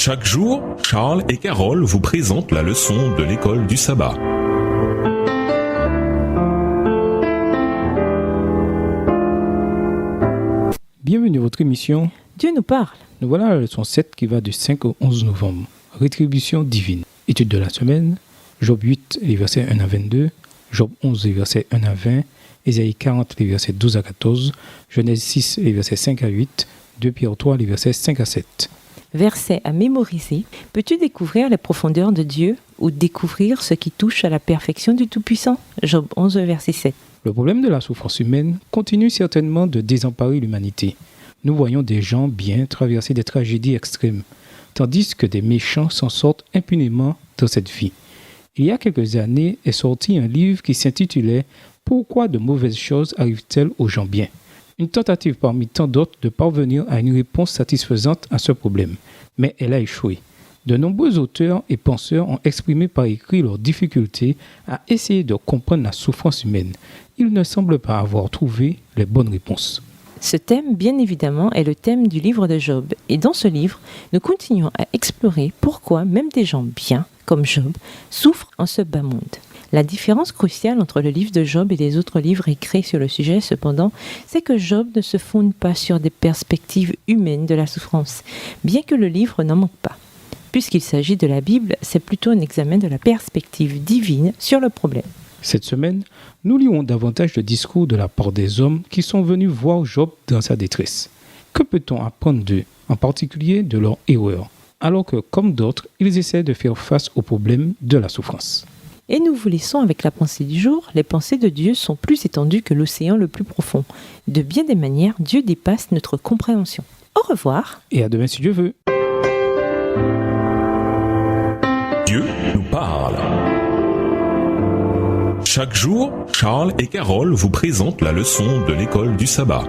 Chaque jour, Charles et Carole vous présentent la leçon de l'école du sabbat. Bienvenue à votre émission. Dieu nous parle. Nous voilà à la leçon 7 qui va du 5 au 11 novembre. Rétribution divine. Étude de la semaine. Job 8, les versets 1 à 22. Job 11, les versets 1 à 20. Ésaïe 40, les versets 12 à 14. Genèse 6, les versets 5 à 8. 2 Pierre 3, les versets 5 à 7. Versets à mémoriser. Peux-tu découvrir les profondeurs de Dieu ou découvrir ce qui touche à la perfection du Tout-Puissant? Job 11, verset 7. Le problème de la souffrance humaine continue certainement de désemparer l'humanité. Nous voyons des gens bien traverser des tragédies extrêmes, tandis que des méchants s'en sortent impunément dans cette vie. Il y a quelques années est sorti un livre qui s'intitulait « Pourquoi de mauvaises choses arrivent-elles aux gens bien ?» Une tentative parmi tant d'autres de parvenir à une réponse satisfaisante à ce problème. Mais elle a échoué. De nombreux auteurs et penseurs ont exprimé par écrit leurs difficultés à essayer de comprendre la souffrance humaine. Ils ne semblent pas avoir trouvé les bonnes réponses. Ce thème, bien évidemment, est le thème du livre de Job. Et dans ce livre, nous continuons à explorer pourquoi même des gens bien, comme Job, souffrent en ce bas monde. La différence cruciale entre le livre de Job et les autres livres écrits sur le sujet, cependant, c'est que Job ne se fonde pas sur des perspectives humaines de la souffrance, bien que le livre n'en manque pas. Puisqu'il s'agit de la Bible, c'est plutôt un examen de la perspective divine sur le problème. Cette semaine, nous lirons davantage de discours de la part des hommes qui sont venus voir Job dans sa détresse. Que peut-on apprendre d'eux, en particulier de leurs erreurs, alors que, comme d'autres, ils essaient de faire face au problème de la souffrance? Et nous vous laissons avec la pensée du jour. Les pensées de Dieu sont plus étendues que l'océan le plus profond. De bien des manières, Dieu dépasse notre compréhension. Au revoir. Et à demain si Dieu veut. Dieu nous parle. Chaque jour, Charles et Carole vous présentent la leçon de l'école du sabbat.